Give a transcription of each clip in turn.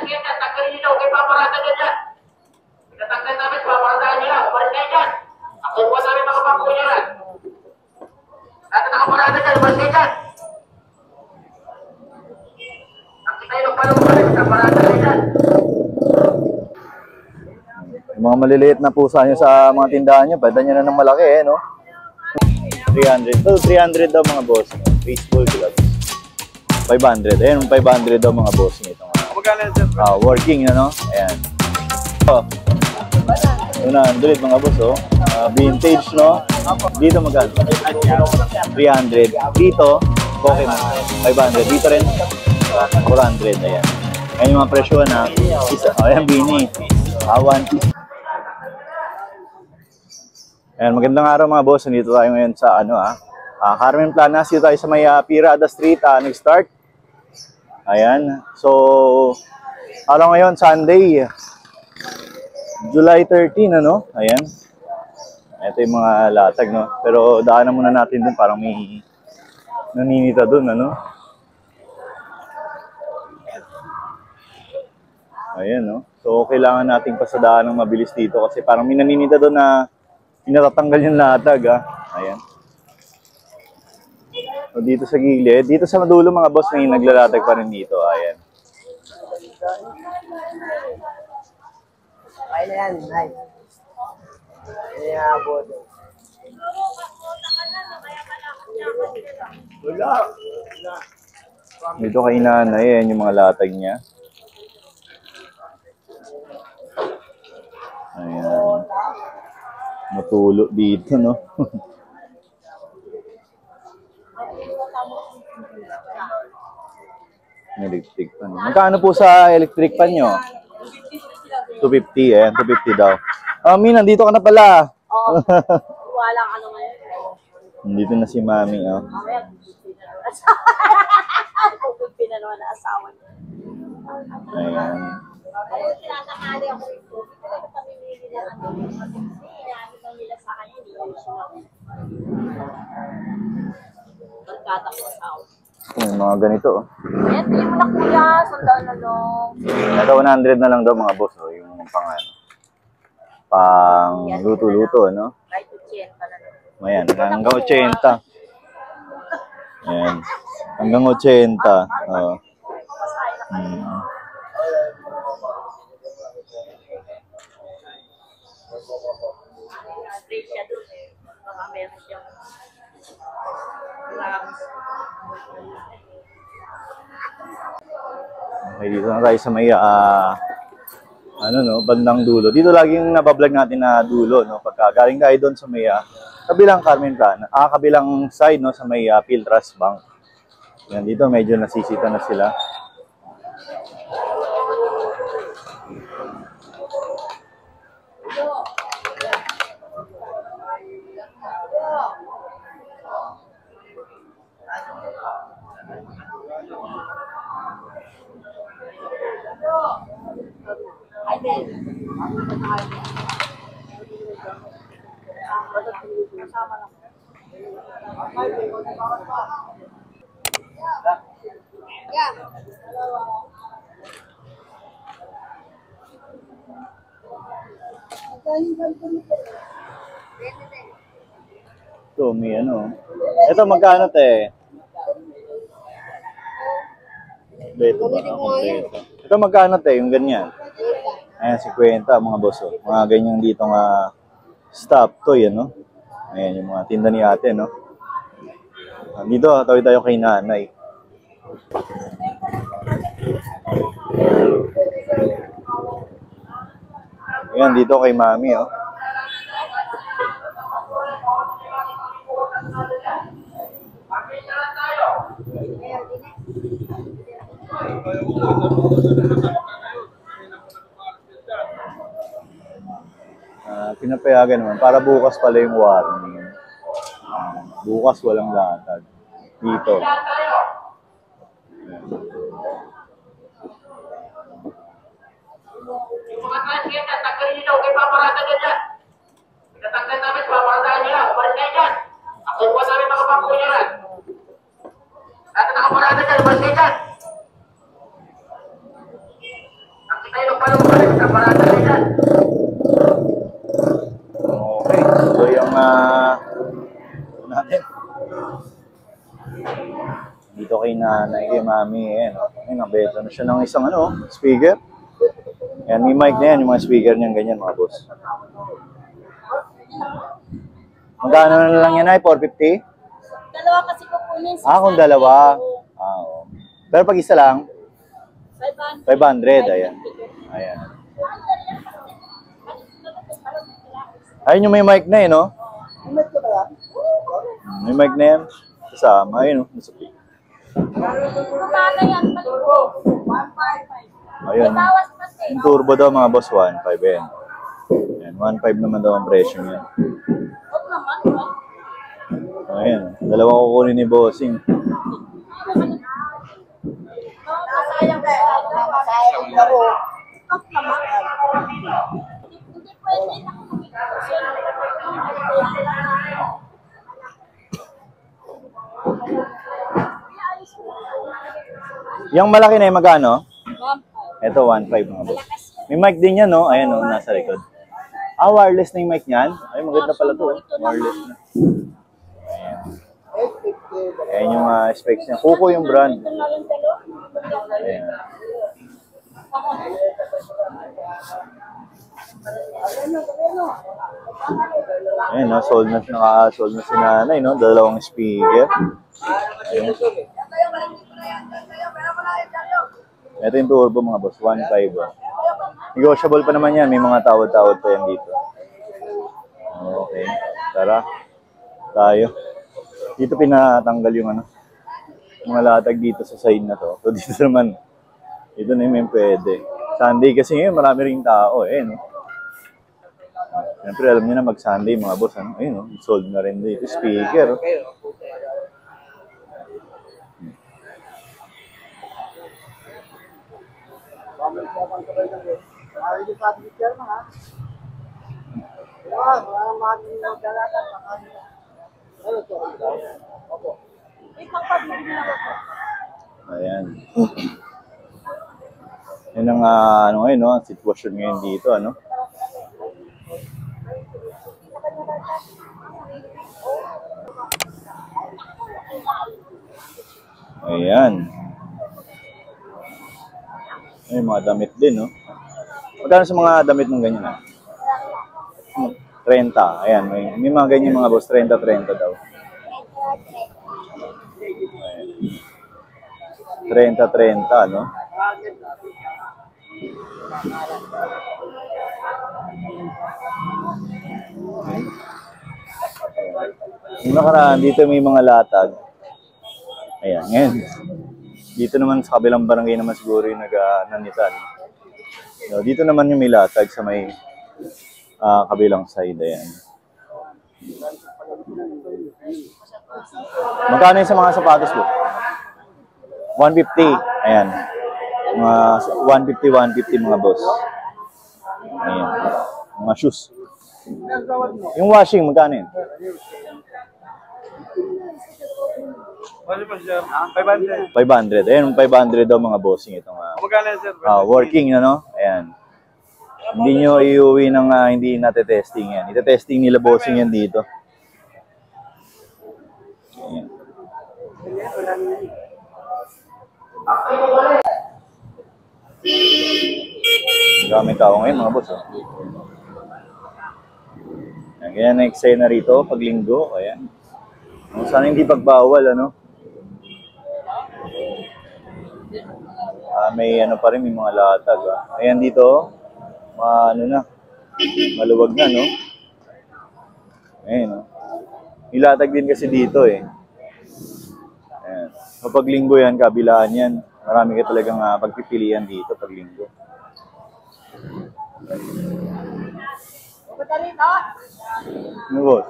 sige, tanggalin nyo daw, kayo paparada nyo dyan. Pinatanggal namin, paparadahan nyo lang, umalis kayo dyan. Nakuha namin mga pangkunyaran. Lahat na nakaparada dyan, umalis kayo dyan. Nakita nyo palong-palong, nakaparada kayo dyan. Yung mga maliliit na pusa nyo sa mga tindahan nyo, pwede nyo na ng malaki eh, no? 300. So, 300 daw mga boss. Baseball gloves. 500. Ayan, 500 daw mga boss nito. Working, ano? Ayan. So, yun na, andun mga boss, oh. Vintage, no? Dito magkano? 300. Dito, Pokemon. 500. Dito rin, 400. Ayan. Ayan yung mga presyo na isa. Ayan, Bini. One piece. Ayan, magandang araw mga boss. Nandito tayo ngayon sa Carmen Planas. Dito tayo sa may Pirada Street, nag-start. Ayan. So, araw ngayon, Sunday, July 13, ano? Ayan. Ito yung mga latag, no? Pero daanan muna natin dun, parang may naninita dun, ano? Ayan, no? So, kailangan nating pasadaan ng mabilis dito kasi parang may naninita dun na pinatatanggal yung latag, Ayan. So, dito sa gilid. Dito sa madulo, mga boss, may naglalatag pa rin dito. Ayan. Ay na yan, ay. Ayan, bodo. Wala. Dito kay nanay, ayan yung mga latag niya. Ayan. Matulo dito, no? Electric pan. Magkano po sa electric pan nyo? 250, eh. 250 daw. Mami, nandito ka na pala. Oo. Walang ano ngayon. Nandito na si Mami, oh. Mamaya, pupipin na naman na asawa niya. Ayan. Kaya tinatangali ako ito. Hindi talaga pamimili na ano. Hindi inaamit nila sa kanya. Hindi ako siya. Nagkata ko asawa. Yung mga ganito, oh. Ayan, pili mo na kuya. Sandaan na lang. Ito 100 na lang daw mga boss, oh. Yung pang luto-luto, no? Kahit 80 na lang. Ayan, hanggang 80. Ayan. Hanggang 80. Oh. Straight siya doon eh. Baka meron siyang Okay, dito na tayo sa may bandang dulo. Dito laging nabablog natin na dulo, no? Pagka galing tayo doon sa may kabilang Carmen Planas, kabilang side, no, sa may Philtrust Bank. Yan, dito medyo nasisita na sila. Ito, may ano. Ito, magkano, te? Ito ba? Ito, magkano, te? Yung ganyan. Ayan, 50, mga boss. Oh. Mga ganyan dito nga stop toy, ano? Ayan, yung mga tinda ni ate, no? Dito, tawid tayo kay nanay. Ayan, dito kay mami, oh. Pinapayagan naman. Para bukas pala yung warning. Bukas walang latag. Dito. Mga sige, tanggalin nyo daw, kayo paparada nyo dyan. Pinatanggal namin, paparadahan nyo lang, umalis kayo dyan. Nakuha namin mga pangkunyaran. Lahat na nakaparada dyan, umalis kayo dyan. palong pa rin, kaparada rin yan. Okay, so yung natin. Dito kay nanay, kay mami, ayan. Ayun, nabeto na siya ng isang speaker. Ayan, may mic na yan, yung mga speaker niyan, ganyan mga boss. Magkano na lang yan ay? 450? Dalawa kasi kukunin. Kung dalawa. Oo. Pero pag isa lang, 500, ayan. Ayan. Ayun yung may mic na no? May mic na yan. Kasama, ayun nasa pic. Kumana yan. Ayun. Yung turbo daw mga boss, 1.5 yan. Ayan, 1.5 naman daw ang presyo niya. Ayan, dalawa kukunin ni Bossing. Masayang laro. Hindi pwede na Yung malaki na yung magkano? Ito, 1.5 mga boss. May mic din yan, no? Ayan, no? Nasa likod. Wireless na yung mic niyan. Ay, maganda pala to. Wireless na. Ayan. Ayan yung specs niya. Kuko yung brand. Ayan. Ayan, no? Naka-sold na si nanay, no? Dalawang speaker. Ayan. Ito yung turbo mga boss, 1.5. Negotiable pa naman yan, may mga tawad-tawad pa yan dito. Okay, tara. Tayo. Dito pinatanggal yung mga latag dito sa side na to. So dito naman, dito na yung pwede. Sunday kasi ngayon, marami ring tao no? Siyempre alam niyo na mag-Sunday mga boss, Ayun, no? Sold na rin dito. Speaker. Ayan. Yan ang ngayon, ang sitwasyon ngayon dito, Ayan. Ay, mga damit din, no? Magkano sa mga damit ng ganyan, 30. Ayan, may mga ganyan mga boss, 30 daw. 30, no? Yung nakaraan, dito may mga latag. Ayan, ngayon. Dito naman sa kabilang barangay naman siguro yung nag-nanitan. So, dito naman yung may latag sa may kabilang side. Ayan. Magkano yung sa mga sapatos po? 150. Ayan. Mga 150 mga boss. Ayan. Mga shoes. Yung washing, magkano yun? 500. Ayan, 500 daw mga bossing itong working Ayan. Hindi nyo iuwi ng hindi natetesting yan. Ite-testing nila bossing yan dito. Ayan. Gamit tao ngayon mga boss. Ayan, ganyan na eksena rito pag linggo. Ayan. Sana hindi pagbawal, may pa rin, may mga latag. Ayan dito, maluwag na, no? Ayan, May latag din kasi dito, Ayan. Kapag linggo yan, kabilaan yan. Marami ka talagang pagpipilian dito pag linggo. Ano, boss?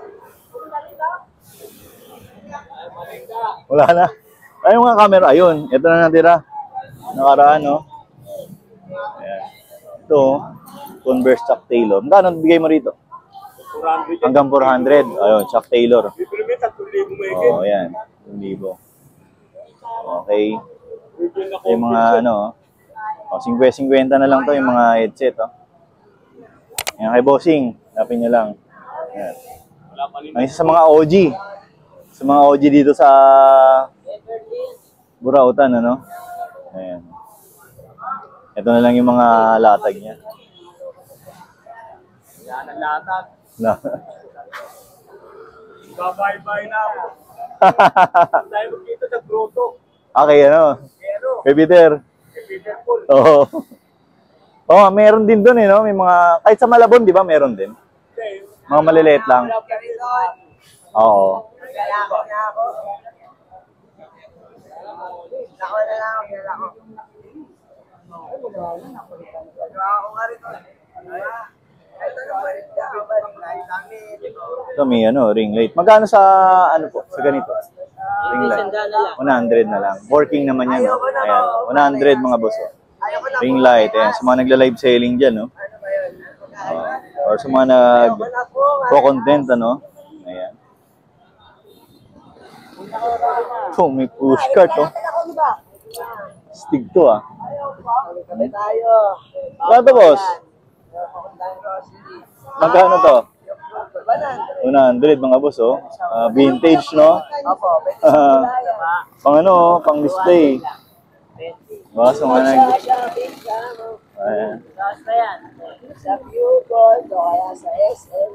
Wala na. Ay, yung mga camera. Ayun. Ito na natira. Nakaraan, no? Ayan. Ito, Converse Chuck Taylor. Magkano bigay mo rito? 400. Hanggang 400. Ayun, Chuck Taylor. Oo, ayan. 1,000. Okay. Yung mga, O, 50-50 na lang to yung mga headset, oh. Yan, kay Bossing. Hanapin nyo lang. Yan. Ang isa sa mga OG. Sa mga OG dito sa Burautan, ano? Ayan. Ito na lang yung mga latag niya. Yan ang latag. Na. Babay-bay na ako. Dahil dito sa grotto. Okay, ano? Pero, Kay Peter. kay Peter Paul. Oo. Oo, meron din doon, eh, no? May mga, kahit sa Malabon, di ba, meron din? Mga maliliit lang. Oo. Lalako na ako. Lako na lang ako, lalako. Ako nga rin. Ito na pa rin siya. Ito may ring light. Magkano sa ano po? Sa ganito? Ring light. 100 na lang. Working naman yan. No? Ayan. 100 mga boss. Oh. Ring light. Ayan. Sa mga nagla-live selling dyan. No? Or sa mga nag-content. Ano? Ayan. So, may push cart. Oh. Stig to ah. Tayo. Ano to, boss? Magkano to? 100 mga boss, oh. Vintage, no? Pang ano, pang display. Boss, mga nag... Ayan. Sa Viewgold o kaya sa SM.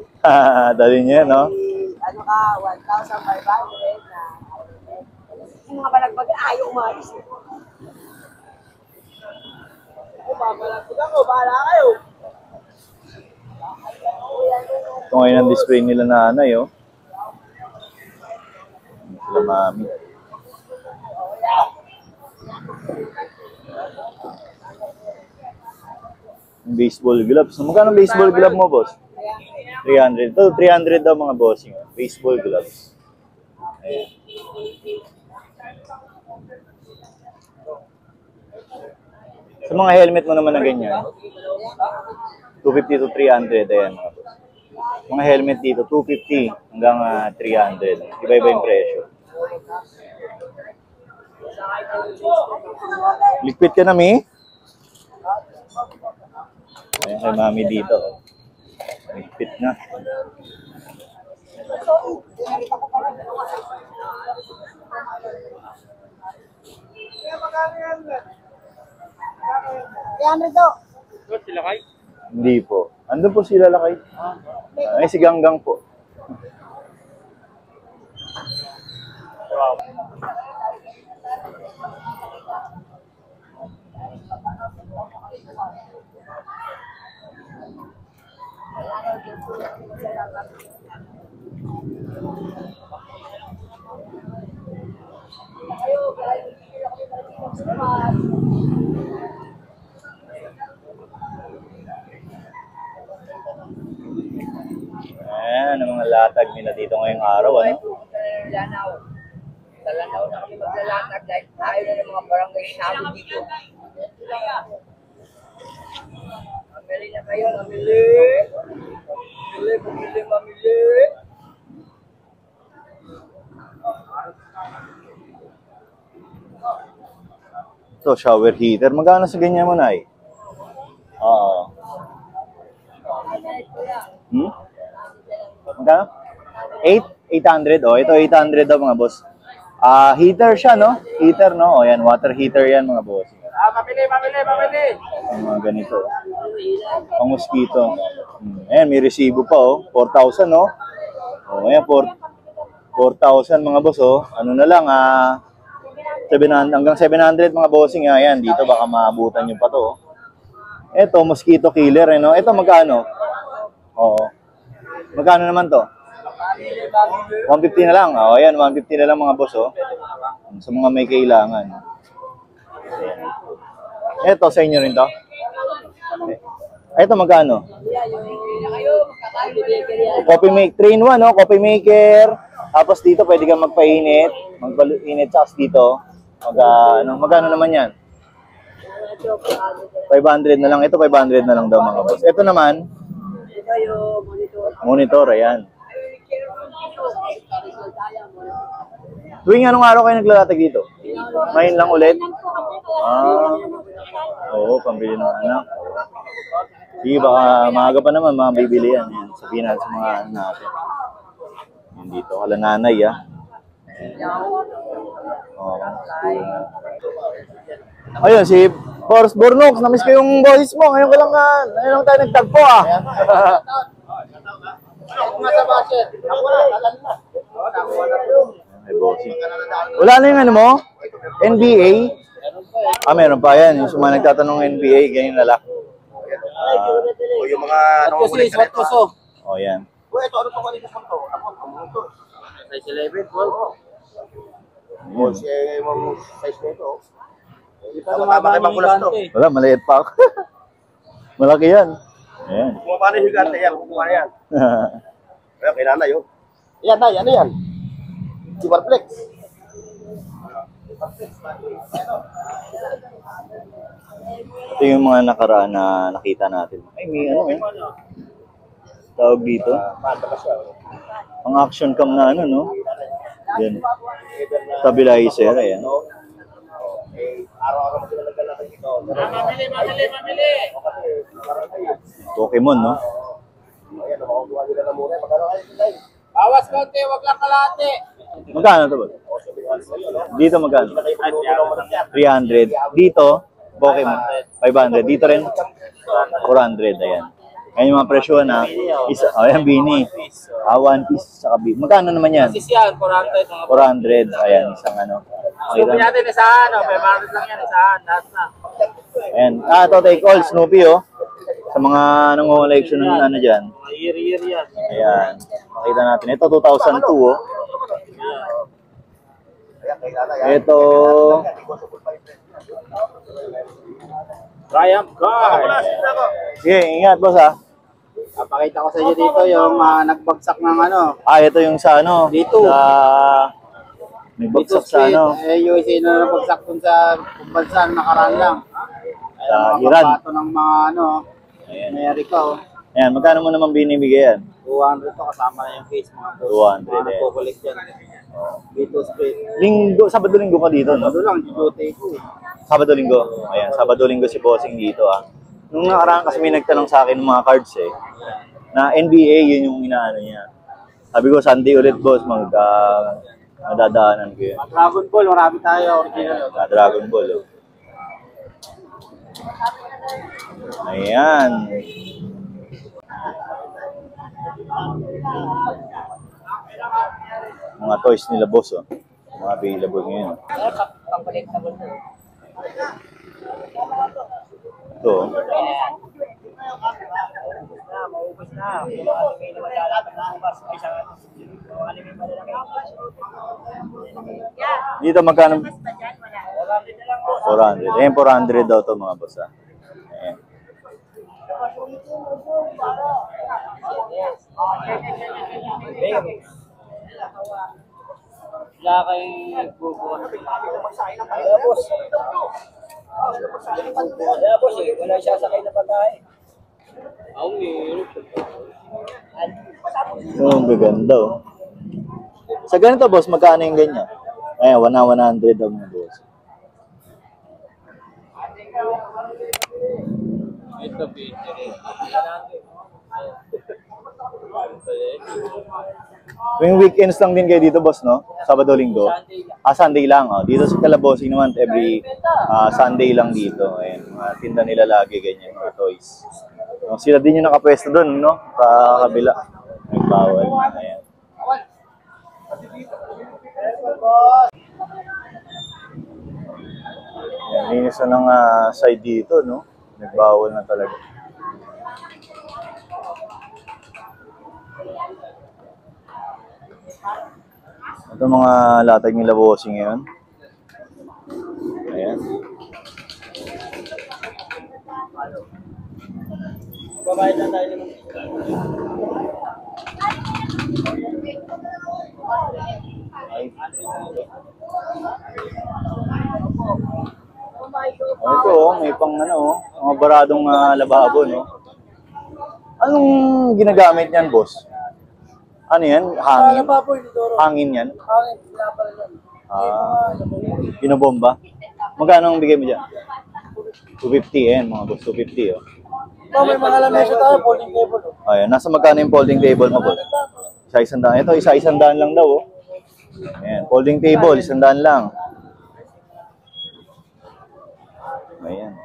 Dali niya, no? Ano ka, 1,500 na. Yung mga balagbag, ayaw umalis. Balagbag ako, bahala kayo. Ito ngayon ang display nila na anay, oh. Sila mami. Baseball gloves. Magkano baseball glove mo, boss? 300. Ito, 300 daw mga bossing. Baseball gloves. Ayan. Sa mga helmet mo naman na ganyan, 250 to 300. Ayan. Mga helmet dito, 250 hanggang 300. Iba-iba yung presyo. Liquid ka na, Mi? Ayan kay Mami dito. Liquid na. Sila kay? Hindi po. Andun po sila lakay. Ay, si Ganggang po. Ayan, ang mga latag nila dito ngayong araw, ano? Lanaw. Sa Lanaw na kami maglalatag dahil tayo na ng mga barangay sabi dito. Mamili na kayo, mamili. Mamili. Ito, shower heater. Magkano sa ganyan mo, Nay? Oo. Magkano? 800. Oh, ito 800 daw mga boss. Heater siya, no? Heater, no? O, yan, water heater yan mga boss. Mamili. Yung mga ganito. Pang mosquito. Ayan, may resibo pa, oh. 4,000, no? O, ayan, 4,000 mga boss, oh. Ano na lang, 700, hanggang 700 mga bossing. Ayan, dito baka maabutan nyo pa to, oh. Ito, mosquito killer, eh, no? Ito, magkano? Oo. Magkano naman to? 150 na lang. O, ayan, 150 na lang mga boss, oh. Sa mga may kailangan. Ayan. Ito, sa inyo rin to? Ito, magkano? Coffee maker, 3-in-1, no? Coffee maker. Tapos dito, pwede kang magpainit. Magpainit, tapos dito. Magkano naman yan? 500 na lang. Ito, 500 na lang daw mga boss. Ito naman, monitor, ayan. Tuwing anong araw kayo naglalatag dito? Ngayon lang ulit? Oo, pambili ng anak. Sige, baka maaga pa naman, mga bibili yan. Yan. Sabihin natin sa mga ano natin. Yan dito, kala nanay, ah. Oo. Ayun, si Boris Bornox, namiss ko yung boses mo. Ngayon ko lang, ngayon lang tayo nagtagpo, ah. Ay, bossing. Wala na yung ano mo? NBA? Meron pa yan. Yung mga nagtatanong NBA, ganyan na lang. O yung mga nangungulit na ito. O, yan. O, ito, ano itong kalitas mo ito? Ako, ito. Size 11, 12. Boss, size na ito. Tama kay Bangkulas to. Wala, maliit pa ako. Malaki yan. Ayan. Kung paano yung higante yan, kung paano yan. Kaya kailangan na yun. Yan na, ano yan? Superflex. Ito yung mga nakaraan na nakita natin. Ay, may ano eh. Tawag dito. Ang action cam na ano, no? Yan. Stabilizer, ayan. Araw-araw mo sila naglalakad dito. Mamili! Pokemon, no? Ayan, makakuha nila na muna. Magkano kayo sila? Bawas konti, wag lang kalahati. Magkano ito ba? Dito magkano? 300. Dito, Pokemon, 500. Dito rin, 400. Ayan. Ayan yung mga presyo na. Isa, ayan, Bini. One piece, saka Bini. Magkano naman yan? Sis yan, 400. 400. Ayan, isang ano. Subi natin isahan, 500 lang yan, isahan. Lahat na. Ayan. Ito, take all, Snoopy, oh. Sa mga nang-collection ng ano dyan. Mga year yan. Ayan. Makita natin. Ito, 2002, oh. Ito, Triumph car. sige, ingat, boss, ha. Papakita ko sa inyo dito yung nagbagsak ng ano. Ito yung sa ano. Dito. Sa... May bagsak sa ano. USA na nabagsak dun sa bansa nakaraan lang. Sa Iran. Pato ng mga ano, Amerika, oh. Ayan, magkano mo naman binibigay yan? 200 to kasama na yung case mga boss. 200, Mga eh. nagkukulik dyan. Dito straight. Sabado-linggo ka dito, no? Ano lang, duty ko eh. Sabado-linggo. Ayan, Sabado-linggo si Bossing dito, ah. Nung nakaraan kasi may nagtanong sa akin ng mga cards, eh. Na NBA, yun yung inaano niya. Sabi ko, Sunday ulit, boss, madadaanan ko yun. Dragon Ball, marami tayo. Original. Dragon Ball, oh. Ayan. Mga toys nila, boss, oh. Mga available ngayon. Ito, oh. Maubos na. Dito magkano? 400. Ayan, 400 daw to mga boss, ah. Ayan. Wala kayong bubuhat. Boss, wala siya sakay na pagkain. Ang gaganda, oh. Sa ganito, boss, magkano yung ganyan? Ayan, 100 daw mga boss. Ito, Peter. Yung weekends lang din kayo dito, boss, no? Sabado-linggo? Sunday lang, oh. Dito sa Calabosing naman, every Sunday lang dito. Ayan, mga tinda nila lagi, ganyan, mga toys. Sila din yung nakapwesto doon, no? Sa kabila. Nagbawal. Ayan. Ayan, linis na ng side dito, no? Nagbawal na talaga. Ito mga latag nila bossing ngayon. Ayan. Babayad na tayo naman. Ito, may pang ano, mga baradong lababo, no? Anong ginagamit niyan, boss? Ano yan? Hangin? Hangin yan? Hangin, pinapala yan. Binobomba? Magkano ang bigay mo dyan? 250 yan, mga boss. 250, oh. Ito, may mga lamesa tayo, folding table. Ayan, nasa magkano yung folding table mo, boss? Isa-100. Ito, isa-100 lang daw, oh. Ayan, folding table, 100 lang. Ayan.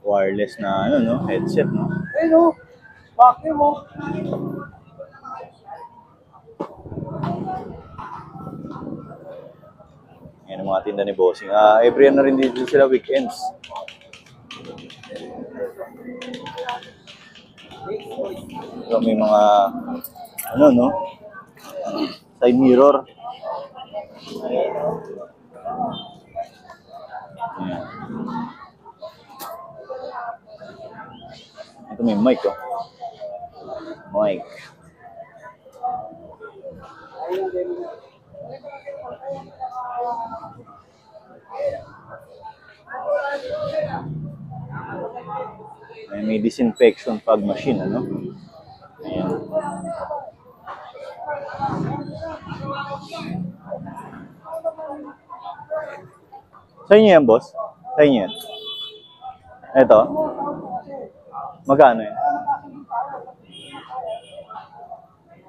Wireless na, ano, no? Headset, no? Eh, no. Bakit mo? Yan ang mga tinda ni Bossing. Every ano rin dito sila weekends. So, may mga ano, no? Side mirror. Ayan. Ito may mic, oh. Mic. May disinfection pag machine, ano? Ayan. Sa inyo yan, boss? Sa inyo yan? Ito? Magkano yan?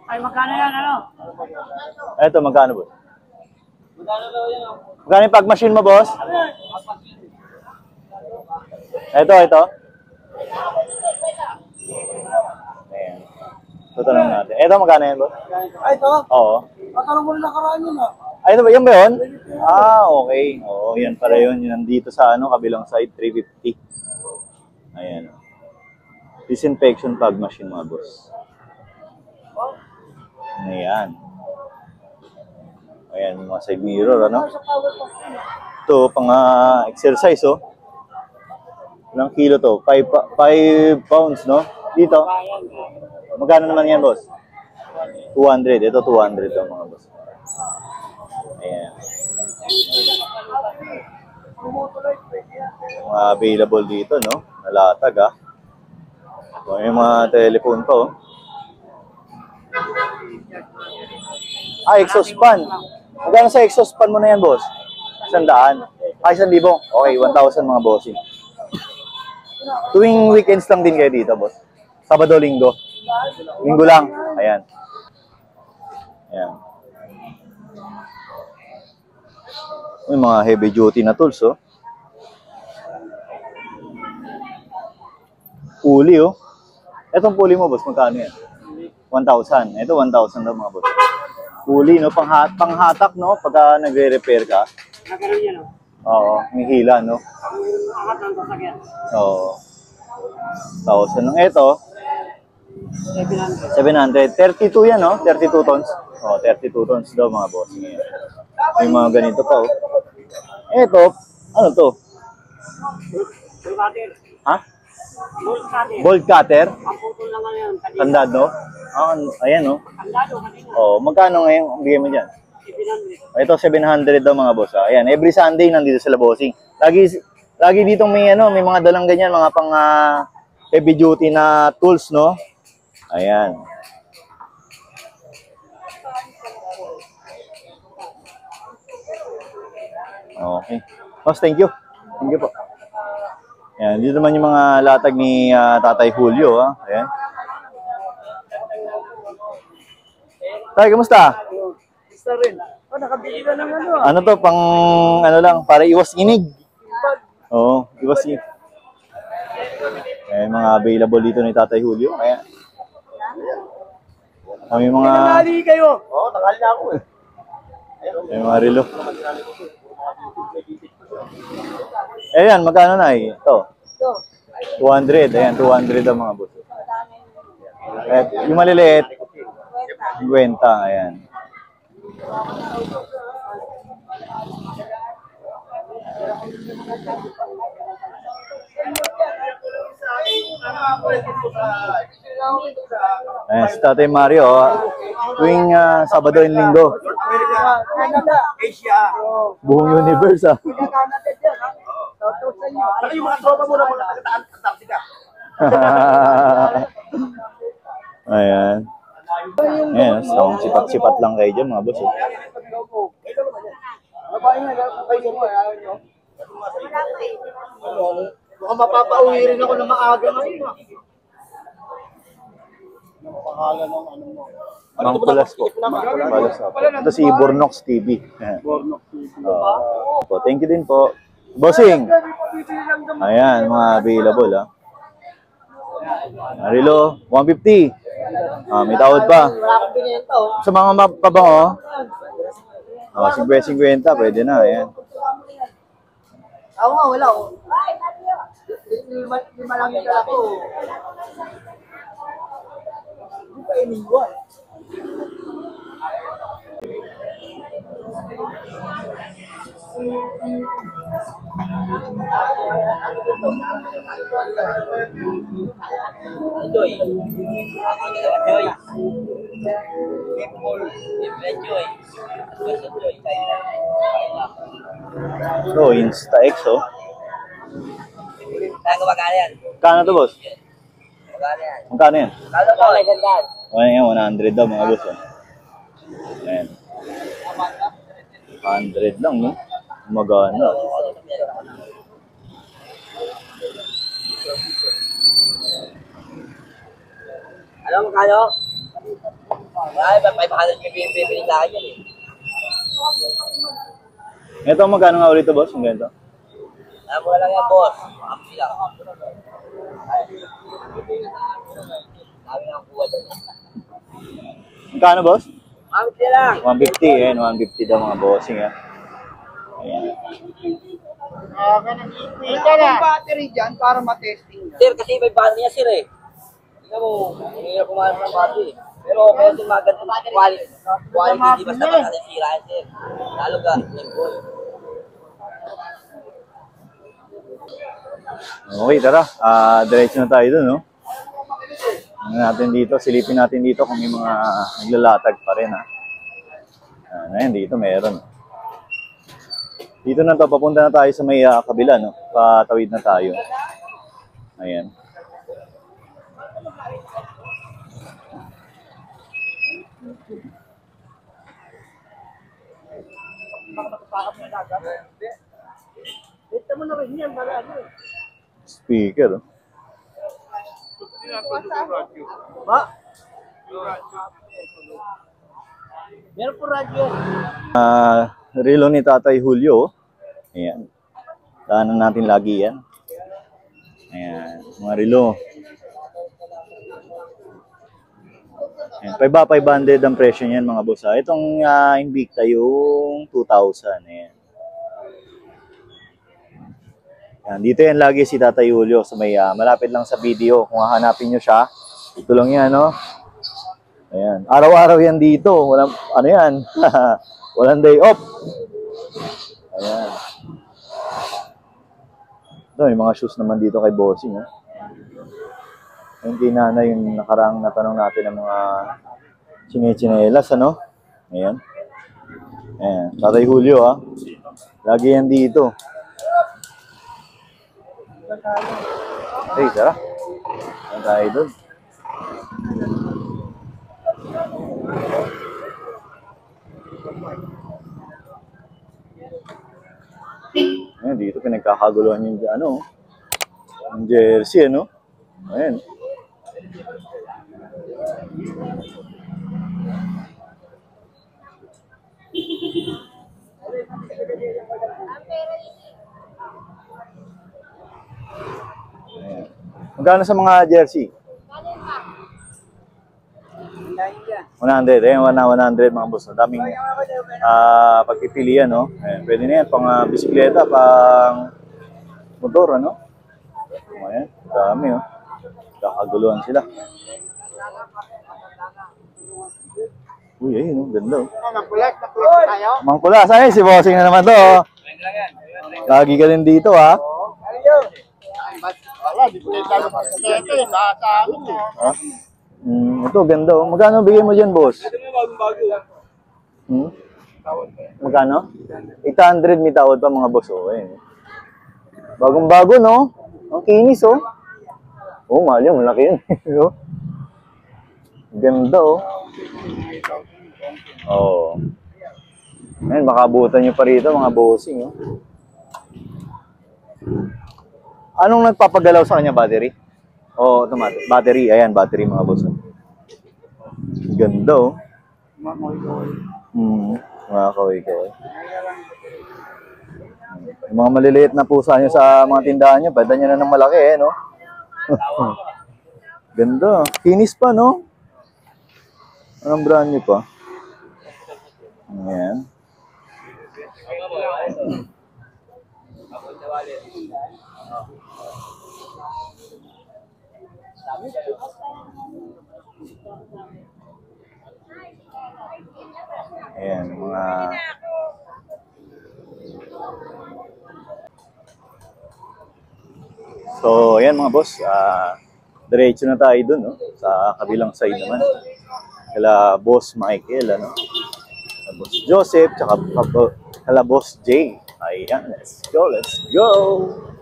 Ay, magkano yan, ano? Ito, magkano, boss? Magkano yung pag machine mo, boss? Ito. Ayan. Tutanong natin. Ito, magkano yan, boss? Ay, ito? Oo. Matanong mo na nakaraan yun, ah. Ay, ito ba? Yan ba yun? Okay. Oo, yan pala yun. Yun nandito sa kabilang side, 350. Ayan. Disinfection pag machine, mga boss. Ayan. Ayan, mga side mirror, ano? Ito, pang exercise, oh. Ilang kilo to? 5 pounds, no? Dito. Magkano naman yan, boss? 200. Ito, 200 to, mga boss. Ayan. Mga available dito, no? Nalatag, ah. May mga telephone pa, oh. Exhaust fan. Magkano sa exhaust fan mo na yan, boss? 100. 1,000. Okay, 1,000 mga bossing. Tuwing weekends lang din kayo dito, boss. Sabado, linggo. Linggo lang. Ayan. Ayan. May mga heavy duty na tools, oh. Pulley, oh. Etong pulley mo, boss, magkano yan? 1,000. Ito, 1,000 daw, mga boss. Pulley, no? Panghatak, no? Pagka nagre-repair ka. Nagkaroon yan, no? Oo, may hila, no? Angat ng sasakyan. Oo. 1,000. Ito, 700. 32 yan, no? 32 tons. Oo, 32 tons daw, mga boss. May mga ganito pa, oh. Ito, ano to? Ha? Bolt cutter? Ang putol lang ngayon. Tandado? Ayan, no? Tandado kanina. Oh, magkano ngayon ang bigay mo dyan? 700. Ito, 700 daw, mga boss. Ayan, every Sunday nandito sila, bossing. Lagi dito may mga dalang ganyan, mga pang heavy duty na tools, no? Ayan. Okay. Boss, thank you. Thank you po. Ayan, dito naman yung mga latag ni Tatay Julio, ha? Ayan. Tay, kamusta? Gusto rin. Oh, nakabili ka ng ano. Ano to, pang ano lang, para iwas inig. Oo, iwas inig. Ayan, mga available dito ni Tatay Julio. Ayan. Kami mga... Nangali kayo. Oo, nakali na ako eh. Ayan, mga relo. Ayan, magkano na eh? Ito. 200. Ayan, 200 ang mga boss. At yung maliliit, 50. Ayan. Ayan, si Tatay Mario, tuwing Sabado and Linggo. Canada. Asia. Buong universe, ah. Canada dyan, ha? Shoutout sa inyo. Ano yung mga tropa mo na mga taga-Antarctica? Ayan. Ayan, so, sipat-sipat lang kayo dyan mga boss. Oh. Mukhang mapapauwi rin ako na maaga ngayon. Mangkulas po. Mangkulas po. Ito si Bornox TV. Ayan. Po, thank you din po. Bossing! Ayan, mga available ha. Arilo, 150. May tawad pa. Wala akong binenta, oh. Sa mga pabango, 50-50, pwede na. Ayan. Ako nga, wala, oh. Lima lang yung dala ko. Hindi pa iniwan. Enjoy. Enjoy. People, enjoy. Enjoy. So, Insta-X, oh. Kaya gumagana yan. Kano to, boss? Gumagana yan. Magkano yan? Kalo mo. May gandaan. Ayan, 100 daw, mga boss. Oh. Ayan. 100 lang, no? Magana. Alam mo kano? Ay, 500 bibili sa akin yan eh. Ito, magkano nga ulit to, boss? Ang ganito? Alam mo lang yan, boss. Makapili lang. Sabi nga ang kuha doon. Magkano, boss? Makapili lang. 150, ayan, 150 daw mga bossing, ha. Ayan. Ito na. Battery dyan para matesting. Sir, kasi may battery niya, sir eh. Tingnan mo, hindi na pumalas ng battery. Pero kaya yung magandang quality, di basta magkakasira yan, sir. Lalo ka, lingkol. Okay, tara. Diretso na tayo dun, no? Ano natin dito, silipin natin dito kung may mga naglalatag pa rin, ha. Ayan, dito meron. Dito na to, papunta na tayo sa may kabila, no? Patawid na tayo. Ayan. Ito mo na rin yan, marami. Speaker, oh. Ba? Meron po radyo. Relo ni Tatay Julio. Ayan. Daanan natin lagi yan. Ayan. Mga relo. Ayan. 500 ang presyo niyan mga boss. Itong Invicta yung 2,000. Ayan. Ayan. Dito yan lagi si Tatay Julio. So may malapit lang sa video. Kung hahanapin nyo siya. Ito lang yan, no? Ayan. Araw-araw yan dito. Walang, ano yan? Walang day off. Ayan. Ito, may mga shoes naman dito kay Bossing. Yung kinana yung nakaraang natanong natin ng mga chinelas, ano? Ayan. Ayan. Tatay Julio, ha? Lagi yan dito. Hey, tara. Ayan tayo doon. Ayan, dito pinagkakaguluhan yung ano, yung jersey, ano? Ayan. Ayan. Magkano sa mga jersey? 100, eh, 100 mga boss. Daming pagpipilian, no? Ayan, pwede na yan, pang bisikleta, pang motor, ano? Ayan, dami, oh. Kakaguluhan sila. Uy, ayun, oh, ganda, oh. Nakulat tayo. Mangkulas, ay, si Bossing na naman to, oh. Lagi ka din dito, ha? Wala, di ko lang tayo ito, nasa amin eh. Ha? Ito, ganda, oh. Magkano bigay mo dyan, boss? Magkano? 800 may tawad pa mga boss, oh. Ayun. Bagong-bago, no? Ang kinis, oh. Oh, mahal yun, malaki yun. Ganda, oh. Oo. Ngayon, makabutan nyo pa rito, mga bossing. Oh. Anong nagpapagalaw sa kanya, battery? O, automatic. Battery, ayan, battery mga boss. Ganda, oh. Mga kaway-kaway. Yung mga maliliit na pusa nyo sa mga tindahan nyo, pwede nyo na ng malaki, eh, no? Ganda. Kinis pa, no? Anong brand nyo pa? Ayan. Ayan, mga... So, ayan mga boss. Diretso na tayo dun, no? Sa kabilang side naman. Kala Boss Michael, ano? Kala Boss Joseph, tsaka kala Boss Jay. Ayan, let's go, let's go!